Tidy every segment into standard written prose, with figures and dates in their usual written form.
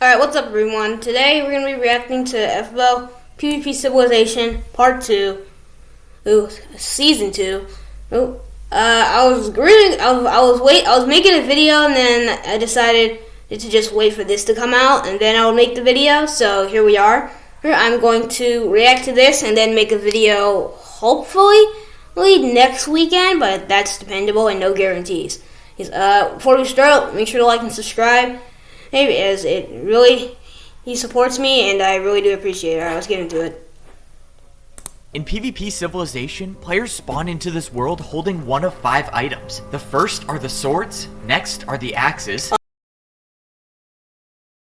Alright, what's up everyone? Today we're going to be reacting to FBO PvP Civilization Part 2. Season 2. I was making a video and then I decided to just wait for this to come out and then I would make the video. So here we are. I'm going to react to this and then make a video hopefully next weekend, but that's dependable and no guarantees. Before we start, make sure to like and subscribe. Maybe as he supports me and I really do appreciate it. Alright, let's get into it. In PvP Civilization, players spawn into this world holding one of 5 items. The first are the swords, next are the axes.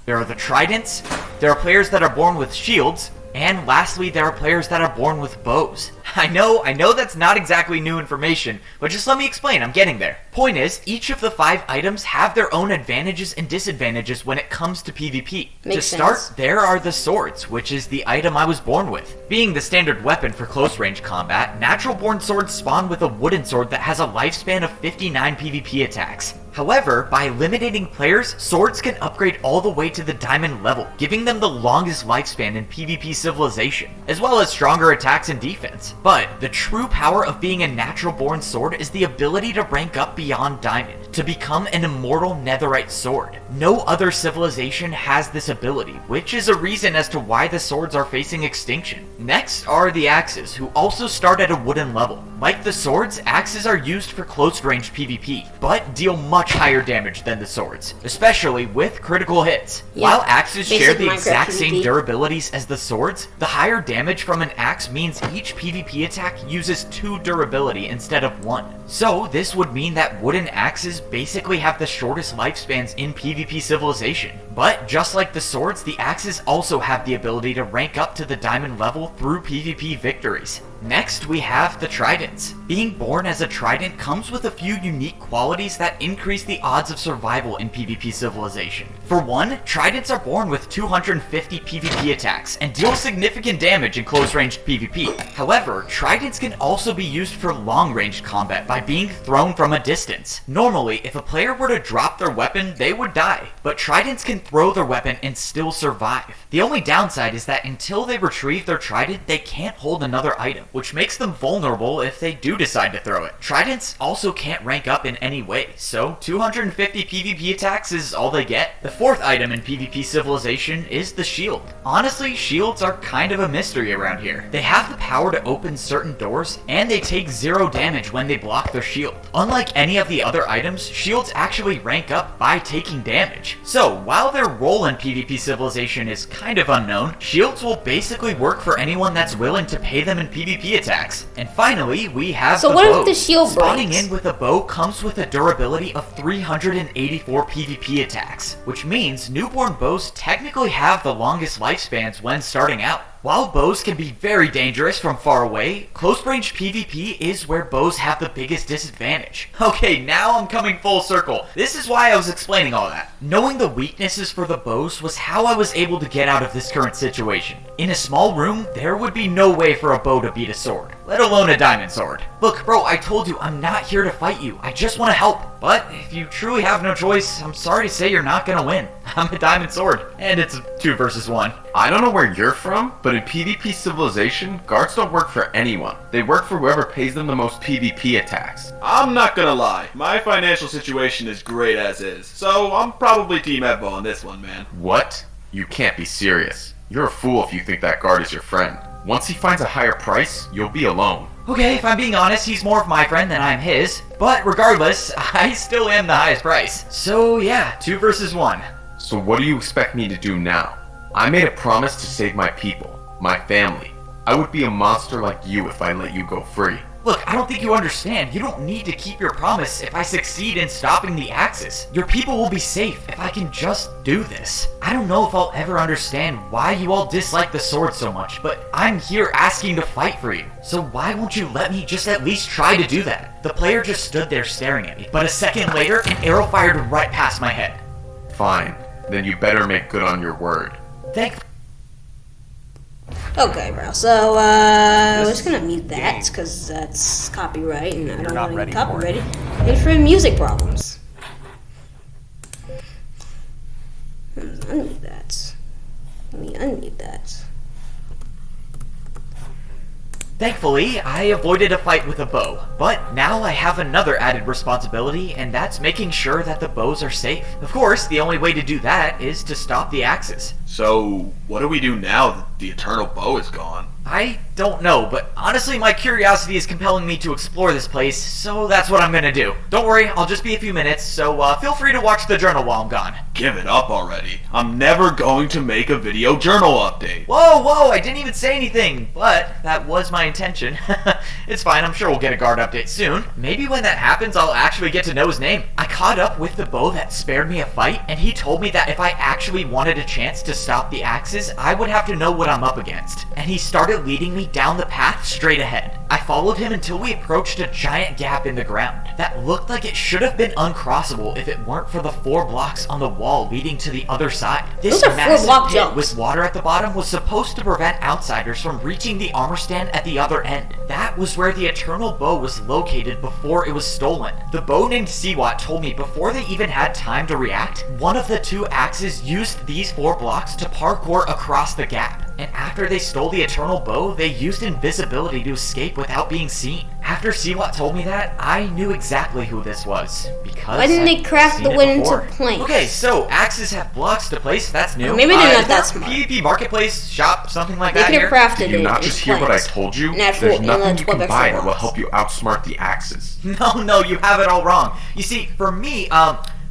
There are the tridents, there are players that are born with shields, and lastly, there are players that are born with bows. I know that's not exactly new information, but just let me explain, I'm getting there. Point is, each of the 5 items have their own advantages and disadvantages when it comes to PvP. To start, there are the swords, which is the item I was born with. Being the standard weapon for close range combat, natural born swords spawn with a wooden sword that has a lifespan of 59 PvP attacks. However, by eliminating players, swords can upgrade all the way to the diamond level, giving them the longest lifespan in PvP Civilization, as well as stronger attacks and defense. But the true power of being a natural born sword is the ability to rank up beyond diamond, to become an immortal netherite sword. No other civilization has this ability, which is a reason as to why the swords are facing extinction. Next are the axes, who also start at a wooden level. Like the swords, axes are used for close range PvP, but deal much higher damage than the swords, especially with critical hits. While axes share the exact same durabilities as the swords, the higher damage from an axe means each PvP attack uses 2 durability instead of 1. So this would mean that wooden axes basically have the shortest lifespans in PvP Civilization. But just like the swords, the axes also have the ability to rank up to the diamond level through PvP victories. Next, we have the tridents. Being born as a trident comes with a few unique qualities that increase the odds of survival in PvP Civilization. For one, tridents are born with 250 PvP attacks and deal significant damage in close-range PvP. However, tridents can also be used for long-range combat by being thrown from a distance. Normally, if a player were to drop their weapon, they would die, but tridents can throw their weapon and still survive. The only downside is that until they retrieve their trident, they can't hold another item, which makes them vulnerable if they do decide to throw it. Tridents also can't rank up in any way, so 250 PvP attacks is all they get. The fourth item in PvP Civilization is the shield. Honestly, shields are kind of a mystery around here. They have the power to open certain doors, and they take 0 damage when they block their shield. Unlike any of the other items, shields actually rank up by taking damage. So, while their role in PvP Civilization is kind of unknown, shields will basically work for anyone that's willing to pay them in PvP attacks. And finally, we have the bow. So what if the shield breaks? Spawning in with a bow comes with a durability of 384 PvP attacks, which means newborn bows technically have the longest lifespans when starting out. While bows can be very dangerous from far away, close-range PvP is where bows have the biggest disadvantage. Okay, now I'm coming full circle. This is why I was explaining all that. Knowing the weaknesses for the bows was how I was able to get out of this current situation. In a small room, there would be no way for a bow to beat a sword, let alone a diamond sword. Look, bro, I told you I'm not here to fight you. I just want to help. But if you truly have no choice, I'm sorry to say you're not gonna win. I'm a diamond sword, and it's 2 versus 1. I don't know where you're from, but in PvP Civilization, guards don't work for anyone. They work for whoever pays them the most PvP attacks. I'm not gonna lie, my financial situation is great as is, so I'm probably Team Evo on this one, man. What? You can't be serious. You're a fool if you think that guard is your friend. Once he finds a higher price, you'll be alone. Okay, if I'm being honest, he's more of my friend than I'm his. But regardless, I still am the highest price. So yeah, 2 versus 1. So what do you expect me to do now? I made a promise to save my people, my family. I would be a monster like you if I let you go free. Look, I don't think you understand. You don't need to keep your promise if I succeed in stopping the AXES. Your people will be safe if I can just do this. I don't know if I'll ever understand why you all dislike the sword so much, but I'm here asking to fight for you. So why won't you let me just at least try to do that? The player just stood there staring at me, but a second later, an arrow fired right past my head. Fine, then you better make good on your word. Okay, bro. So, we're just gonna mute that because that's copyright, and I don't want to get copyrighted. And for music problems. I need that. I need that. Thankfully, I avoided a fight with a bow, but now I have another added responsibility, and that's making sure that the bows are safe. Of course, the only way to do that is to stop the AXES. So, what do we do now that the Eternal Bow is gone? I don't know, but honestly my curiosity is compelling me to explore this place, so that's what I'm gonna do. Don't worry, I'll just be a few minutes, so feel free to watch the journal while I'm gone. Give it up already. I'm never going to make a video journal update. Whoa, I didn't even say anything, but that was my intention. It's fine, I'm sure we'll get a guard update soon. Maybe when that happens, I'll actually get to know his name. I caught up with the bow that spared me a fight, and he told me that if I actually wanted a chance to stop the AXES, I would have to know what I'm up against. And he started leading me down the path straight ahead. I followed him until we approached a giant gap in the ground that looked like it should have been uncrossable if it weren't for the 4 blocks on the wall leading to the other side. This massive pit with water at the bottom was supposed to prevent outsiders from reaching the armor stand at the other end. That was where the Eternal Bow was located before it was stolen. The bow named Siwat told me before they even had time to react, one of the 2 AXES used these 4 blocks to parkour across the gap. And after they stole the Eternal Bow, they used invisibility to escape without being seen. After Siwat told me that, I knew exactly who this was, because Why didn't they craft the wind into planks? Okay, so AXES have blocks to place, that's new. Maybe they're not that smart. PvP marketplace, shop, something like that They here? could have crafted Did you it not just hear what I told you? There's nothing you can buy that will help you outsmart the AXES. No, you have it all wrong. You see, for me,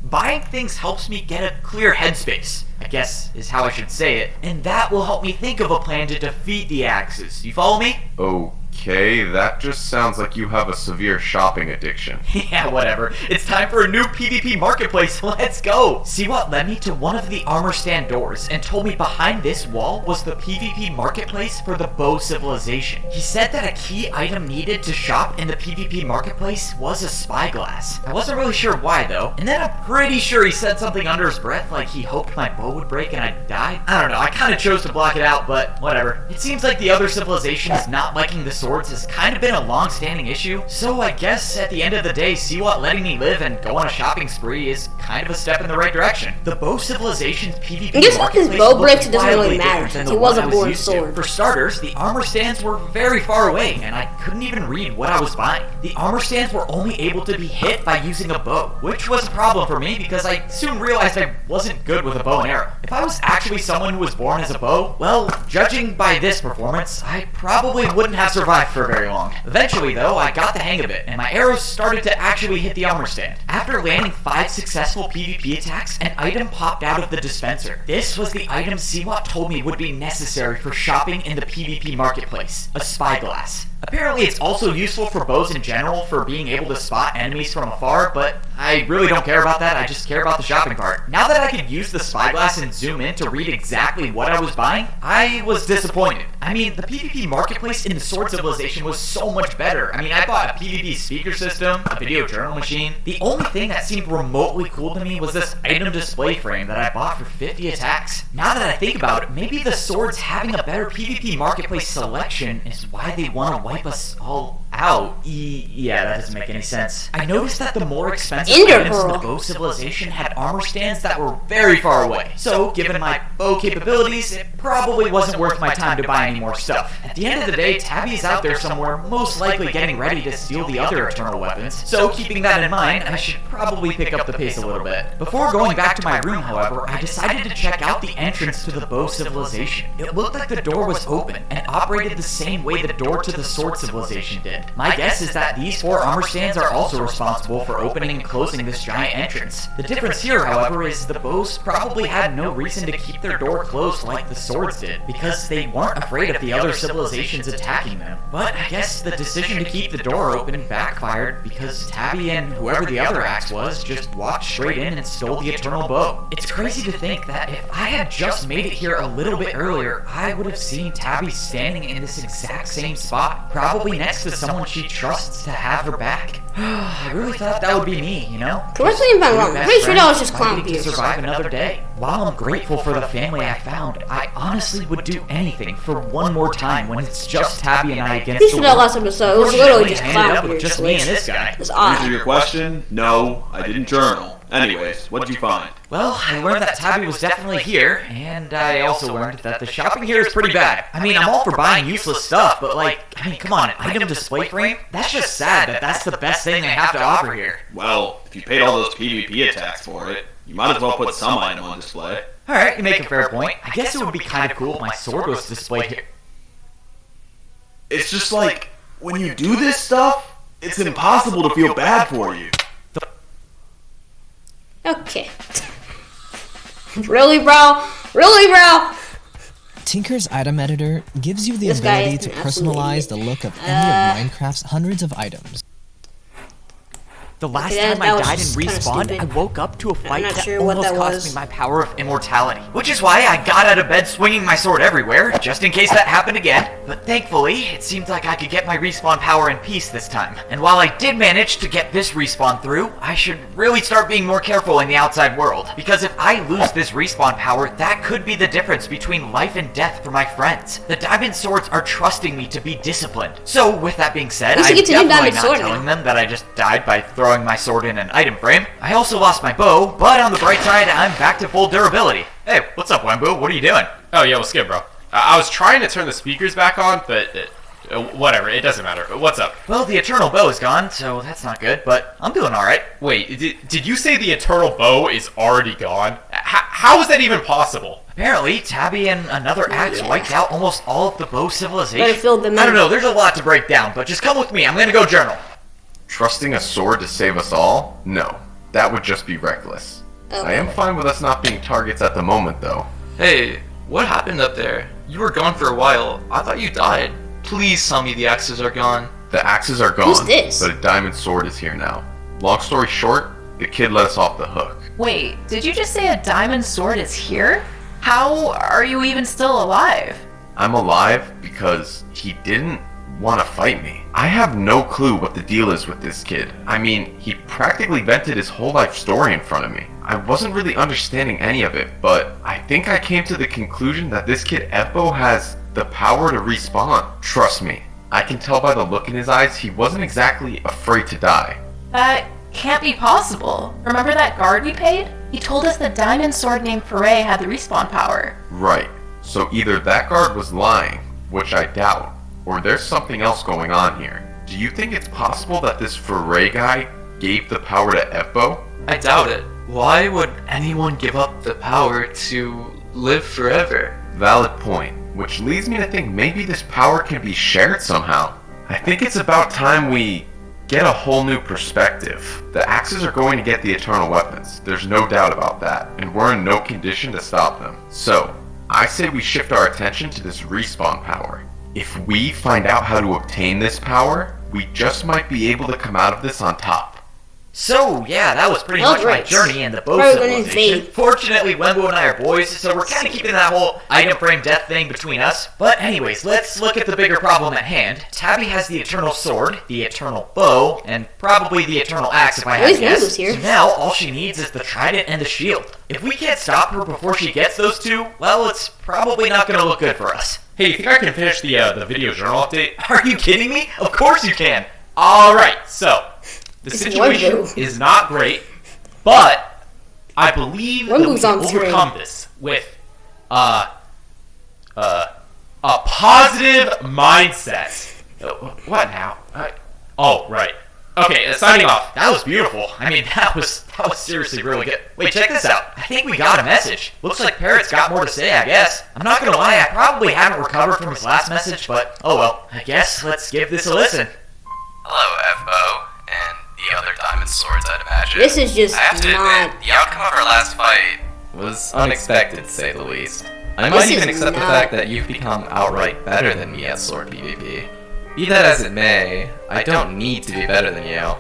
buying things helps me get a clear headspace, I guess is how I should say it, and that will help me think of a plan to defeat the AXES. You follow me? Okay, that just sounds like you have a severe shopping addiction. Yeah, whatever. It's time for a new PvP marketplace. Let's go. Siwat led me to one of the armor stand doors and told me behind this wall was the PvP marketplace for the Bow civilization. He said that a key item needed to shop in the PvP marketplace was a spyglass. I wasn't really sure why though, and then I'm pretty sure he said something under his breath like he hoped my bow would break and I'd die. I don't know, I kinda chose to block it out, but whatever. It seems like the other civilizations not liking the swords has kind of been a long-standing issue, so I guess at the end of the day, Siwat letting me live and go on a shopping spree is kind of a step in the right direction. The Bow civilization's PvP I guess if his marketplace bow breaks, it looked doesn't really wildly matter, different than since the he was one a I born used to. sword. For starters, the armor stands were very far away, and I couldn't even read what I was buying. The armor stands were only able to be hit by using a bow, which was a problem for me because I soon realized I wasn't good with a bow and arrow. If I was actually someone who was born as a bow, well, judging by this performance, I probably wouldn't have survived for very long. Eventually, though, I got the hang of it, and my arrows started to actually hit the armor stand. After landing 5 successful PvP attacks, an item popped out of the dispenser. This was the item Siwat told me would be necessary for shopping in the PvP marketplace, a spyglass. Apparently it's also useful for bows in general for being able to spot enemies from afar, but I really don't care about that, I just care about the shopping part. Now that I could use the spyglass and zoom in to read exactly what I was buying, I was disappointed. I mean, the PvP marketplace in the Sword Civilization was so much better. I mean, I bought a PvP speaker system, a video journal machine. The only thing that seemed remotely cool to me was this item display frame that I bought for 50 attacks. Now that I think about it, maybe the Swords having a better PvP marketplace selection is why they want to wipe us all out. Yeah, that doesn't make any sense. I noticed that the more expensive items in the Bow Civilization had armor stands that were very far away. So, given my bow capabilities, it probably wasn't worth my time to buy any more stuff. At the end of the day, Tabby's out there somewhere, most likely getting ready to steal the other Eternal weapons. So, keeping that in mind, I should probably pick up the pace a little bit. Before going back to my room, however, I decided to check out the entrance to the Bow Civilization. It looked like the door was open and operated the same way the door to the Sword Civilization did. My guess is that these 4 armor stands are also responsible for opening and closing this giant entrance. The difference here, however, is the bows probably had no reason to keep their door closed like the swords did, because they weren't afraid of the other civilizations attacking them. But I guess the decision to keep the door open backfired because Tabby and whoever the other axe was just walked straight in and stole the Eternal Bow. It's crazy to think that if I had just made it here a little bit earlier, I would have seen Tabby standing in this exact same spot, probably next to someone she trusts to have her back. I really thought that would be me, you know? Correct me if I'm wrong. I'm pretty sure that was just clown to survive another day. While I'm grateful for the family I found, I honestly would do anything for one more time when it's just Tabby and I against the world. Last episode, it was literally just clown with just me and this guy. It's To answer your question, no, I didn't journal. Anyways, what'd you find? Well, I learned that Tabby was definitely here, and I also learned that the shopping here is pretty bad. I mean, I'm all for buying useless stuff, but come on, an item display frame? That's just sad that that's the best thing they have to offer here. Well, if you paid all those PvP attacks for it, you might as well put some item on display. Alright, you make a fair point. I guess it would be kind of cool if my sword was displayed here. It's just like, when you do this stuff, it's impossible to feel bad for you. Okay. Really, bro? Really, bro? Tinker's Item Editor gives you the This guy ability is to an absolute personalize the look of any of Minecraft's hundreds of items. The last Okay, time that I was died and just kinda respawned, stupid. I woke up to a fight not that sure what almost that cost was. me my power of immortality. Which is why I got out of bed swinging my sword everywhere, just in case that happened again. But thankfully, it seemed like I could get my respawn power in peace this time. And while I did manage to get this respawn through, I should really start being more careful in the outside world. Because if I lose this respawn power, that could be the difference between life and death for my friends. The diamond swords are trusting me to be disciplined. So with that being said, We should I'm get to him definitely diamond not sword telling now. them that I just died by throwing my sword in an item frame. I also lost my bow, but on the bright side, I'm back to full durability. Hey, what's up, Wembu? What are you doing? Oh, yeah, what's good, bro? I was trying to turn the speakers back on, but whatever, it doesn't matter. What's up? Well, the eternal bow is gone, so that's not good, but I'm doing alright. Wait, did you say the eternal bow is already gone? How is that even possible? Apparently, Tabby and another axe wiped out almost all of the bow civilization. Better fill them I don't in. know, there's a lot to break down, but just come with me, I'm gonna go journal. Trusting a sword to save us all? No. That would just be reckless. I am fine with us not being targets at the moment, though. Hey, what happened up there? You were gone for a while. I thought you died. Please tell me the axes are gone. The axes are gone, Who's this? but a diamond sword is here now. Long story short, the kid let us off the hook. Wait, did you just say a diamond sword is here? How are you even still alive? I'm alive because he didn't want to fight me. I have no clue what the deal is with this kid. I mean, he practically vented his whole life story in front of me. I wasn't really understanding any of it, but I think I came to the conclusion that this kid Efbo has the power to respawn. Trust me, I can tell by the look in his eyes he wasn't exactly afraid to die. That can't be possible. Remember that guard we paid? He told us the diamond sword named Foray had the respawn power. Right, so either that guard was lying, which I doubt, or there's something else going on here. Do you think it's possible that this Foray guy gave the power to Efbo? I doubt it. Why would anyone give up the power to live forever? Valid point, which leads me to think maybe this power can be shared somehow. I think it's about time we get a whole new perspective. The Axes are going to get the Eternal Weapons, there's no doubt about that, and we're in no condition to stop them. So, I say we shift our attention to this respawn power. If we find out how to obtain this power, we just might be able to come out of this on top. So, yeah, that was pretty Well, much my great. journey in the bow Probably gonna civilization. invade. Fortunately, Wembu and I are boys, so we're kind of keeping that whole item frame death thing between us. But anyways, let's look at the bigger problem at hand. Tabby has the eternal sword, the eternal bow, and probably the eternal axe if I had to Where's guess. Wembu's here? So now, all she needs is the trident and the shield. If we can't stop her before she gets those two, well, it's probably not going to look good for us. Hey, you think I can finish the video journal update? Are you kidding me? Of course you can! Alright, so, the It's situation Wembu. is not great, but I believe that we Wembu's can on screen. overcome this with a positive mindset. What now? Oh, right. Okay, signing off. That was beautiful. I mean, that was seriously really good. Wait, check this out. I think we got a message. Looks like Parrot's got more to say, I guess. I'm not gonna lie, I probably haven't recovered from his last message, but oh well. I guess let's give this a listen. Hello, FO, and the other diamond swords, I'd imagine. This is just I have to not. admit, the outcome of our last fight was unexpected, to say the least. I This might is even accept the not- fact that you've become outright better than me at sword PvP. Be that as it may, I don't need to be better than you.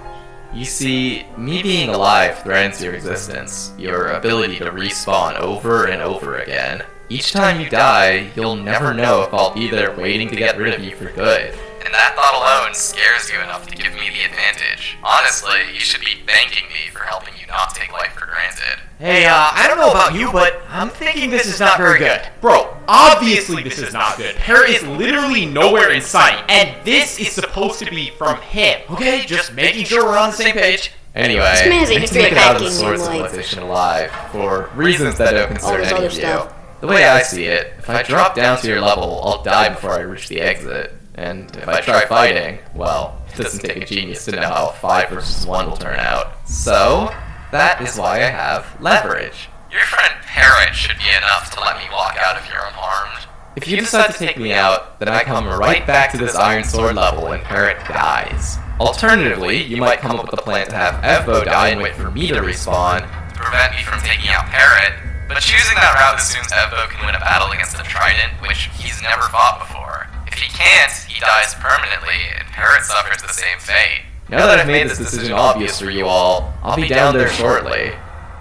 You see, me being alive threatens your existence, your ability to respawn over and over again. Each time you die, you'll never know if I'll be there waiting to get rid of you for good. and that thought alone scares you enough to give me the advantage. Honestly, you should be thanking me for helping you not take life for granted. Hey, I don't know about you, but I'm thinking this is not very good. Bro, obviously this is not good. Parrot is literally nowhere in sight, and this is supposed to be from him. Okay, just making sure we're on the same page. Anyway, This man has a I need to history make of it out of the hacking sword and, like, civilization alive, for reasons that don't concern this any other of you. stuff. The way I see it, if I drop down to your level, I'll die before I reach the exit. And if I try fighting, well, it doesn't take a genius to know how 5 versus 1 will turn out. So, that is why I have leverage. Your friend Parrot should be enough to let me walk out of here unharmed. If you decide to take me out, then I come right back to this Iron Sword level and Parrot dies. Alternatively, you might come up with a plan to have Evbo die and wait for me to respawn. To prevent me from taking out Parrot, but choosing that route assumes Evbo can win a battle against the Trident, which he's never fought before. If he can't, he dies permanently, and Parrot suffers the same fate. Now that I've made this decision obvious for you all, I'll be down there shortly.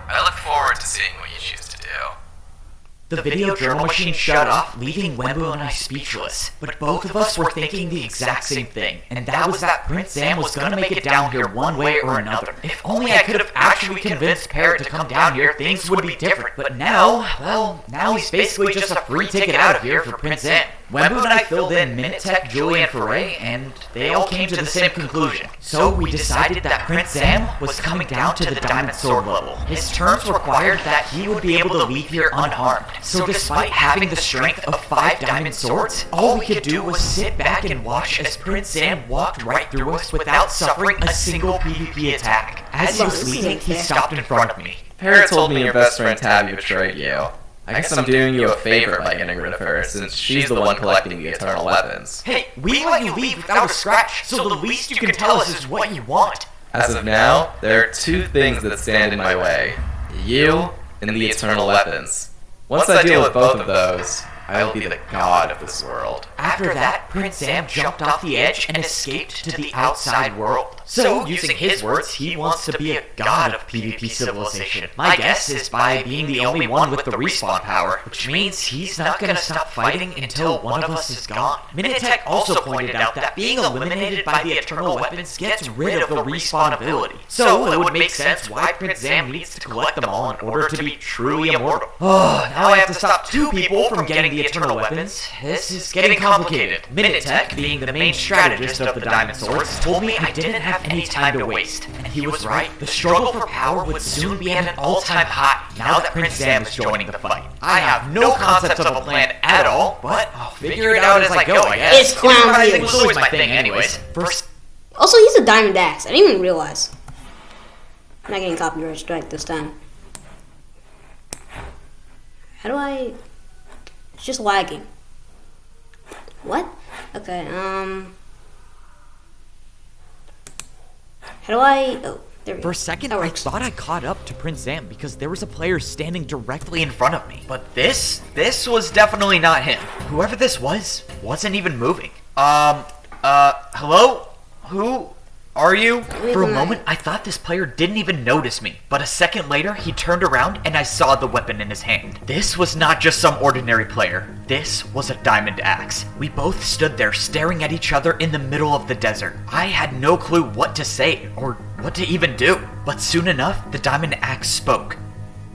I look forward to seeing what you choose to do. The video journal machine shut off, leaving Wembu and I speechless. But both of us were thinking the exact same thing, and that was that Prince Sam was gonna make it down here one way or another. If only I could have actually convinced Parrot to come down here, things would be different. But now, well, now he's basically just a free ticket out of here for Prince Sam. Wembu and I filled in Minitech, Julie, and Foray, and they all came to the same conclusion. So we decided that Prince Sam was coming down to the Diamond Sword level. His terms required that he would be able to leave here unharmed. So despite having the strength of 5 Diamond Swords, all we could do was sit back and watch as Prince Sam walked right through us without suffering a single PvP attack. As he was leaving, he stopped in front of me. Parrot told me your best friend Tabby betrayed you. I guess I'm doing you a favor by getting rid of her, since she's the one collecting the eternal weapons. Hey, we let you leave without a scratch, so the least you can tell us is what you want. As of now, there are 2 things that stand in my way. You and the eternal weapons. Once I deal with both of those, I'll be the god of this world. After that, Prince Sam jumped off the edge and escaped to the outside world. So, using his words, he wants to be a god of PvP civilization. My guess is by being the only one with the respawn power, which means he's not gonna stop fighting until one of us is gone. Minitech also pointed out that being eliminated by the eternal weapons gets rid of the respawn ability. So, it would make sense why Prince Sam needs to collect them all in order to be truly immortal. Oh, now I have to stop 2 people from getting the eternal weapons. This is getting complicated. Minitech, being the main strategist of the Diamond Swords, told me I didn't have any time to waste. And he was right. The struggle for power would soon be at an all-time high now that Prince Sam is joining the fight. I have no concept of a plan at all, but I'll figure it out as I go, I guess. It's clown Improvising heels. was always my thing anyways. First, Also, he's a diamond axe. I didn't even realize. I'm not getting copyright strike this time. How do I... It's just lagging. What? Okay, How do I... Oh, there we go. For a second, That I works. thought I caught up to Prince Sam because there was a player standing directly in front of me. But this was definitely not him. Whoever this was, wasn't even moving. Hello? Who are you? For a moment, I thought this player didn't even notice me. But a second later, he turned around and I saw the weapon in his hand. This was not just some ordinary player. This was a diamond axe. We both stood there staring at each other in the middle of the desert. I had no clue what to say or what to even do. But soon enough, the diamond axe spoke.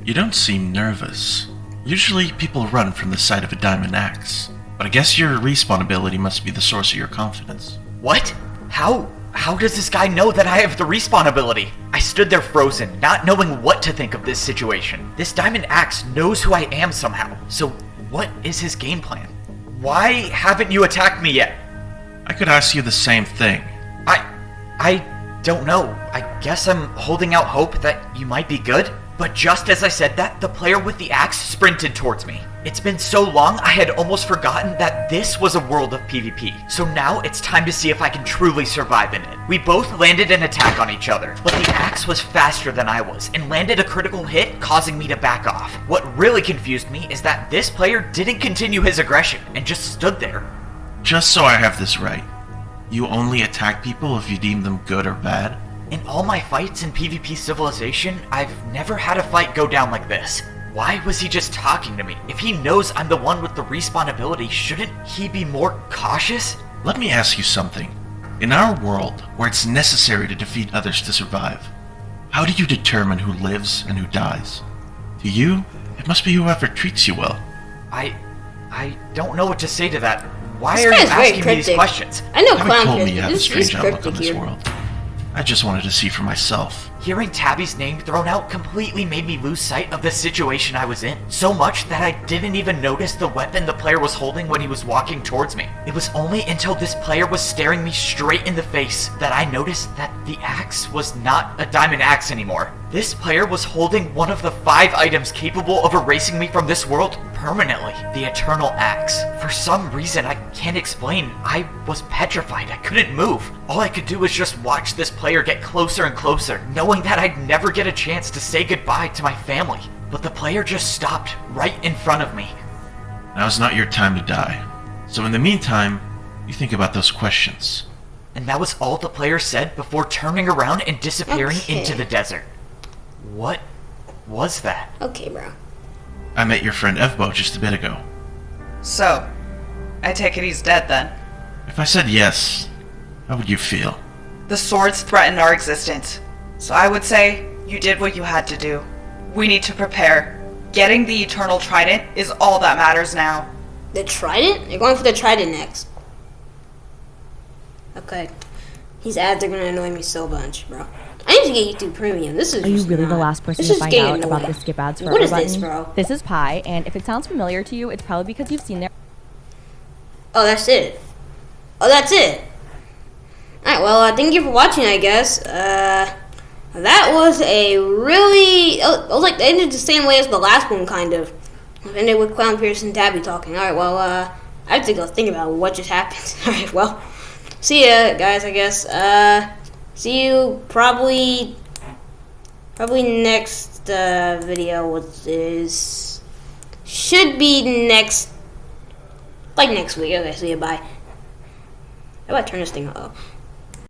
You don't seem nervous. Usually people run from the sight of a diamond axe. But I guess your respawn ability must be the source of your confidence. What? How does this guy know that I have the respawn ability? I stood there frozen, not knowing what to think of this situation. This diamond axe knows who I am somehow. So what is his game plan? Why haven't you attacked me yet? I could ask you the same thing. I don't know. I guess I'm holding out hope that you might be good. But just as I said that, the player with the axe sprinted towards me. It's been so long, I had almost forgotten that this was a world of PvP. So now it's time to see if I can truly survive in it. We both landed an attack on each other, but the axe was faster than I was and landed a critical hit, causing me to back off. What really confused me is that this player didn't continue his aggression and just stood there. Just so I have this right, you only attack people if you deem them good or bad? In all my fights in PvP Civilization, I've never had a fight go down like this. Why was he just talking to me? If he knows I'm the one with the respawn ability, shouldn't he be more cautious? Let me ask you something. In our world, where it's necessary to defeat others to survive, how do you determine who lives and who dies? To you, it must be whoever treats you well. I don't know what to say to that. Why This are you guy's very asking me these cryptic. questions? I know Never clown told me kids, you but have a this is strange outlook on cryptic this here. world. I just wanted to see for myself. Hearing Tabby's name thrown out completely made me lose sight of the situation I was in. So much that I didn't even notice the weapon the player was holding when he was walking towards me. It was only until this player was staring me straight in the face that I noticed that the axe was not a diamond axe anymore. This player was holding one of the 5 items capable of erasing me from this world permanently. The Eternal Axe. For some reason I can't explain, I was petrified. I couldn't move. All I could do was just watch this player get closer and closer, knowing that I'd never get a chance to say goodbye to my family. But the player just stopped right in front of me. Now's not your time to die. So in the meantime, you think about those questions. And that was all the player said before turning around and disappearing Okay. into the desert. What was that? Okay, bro. I met your friend Evbo just a bit ago. So, I take it he's dead then. If I said yes, how would you feel? The swords threaten our existence. So I would say, you did what you had to do. We need to prepare. Getting the Eternal Trident is all that matters now. The Trident? You're going for the Trident next. Okay. These ads are gonna annoy me so much, bro. I need to get YouTube Premium. This is. Are you just really not, the last person this to is find getting out about annoying. the skip ads forever What is button? this, bro? This is Pi, and if it sounds familiar to you, it's probably because you've seen their. Oh, that's it. Oh, that's it. Alright, well, thank you for watching, I guess. That was a really... It was like, they ended the same way as the last one, kind of. It ended with Clown Pierce and Tabby talking. Alright, well, I have to go think about what just happened. Alright, well, see ya, guys, I guess. See you probably next video, which is... should be next... like next week. Okay, see you, bye. How about I turn this thing off?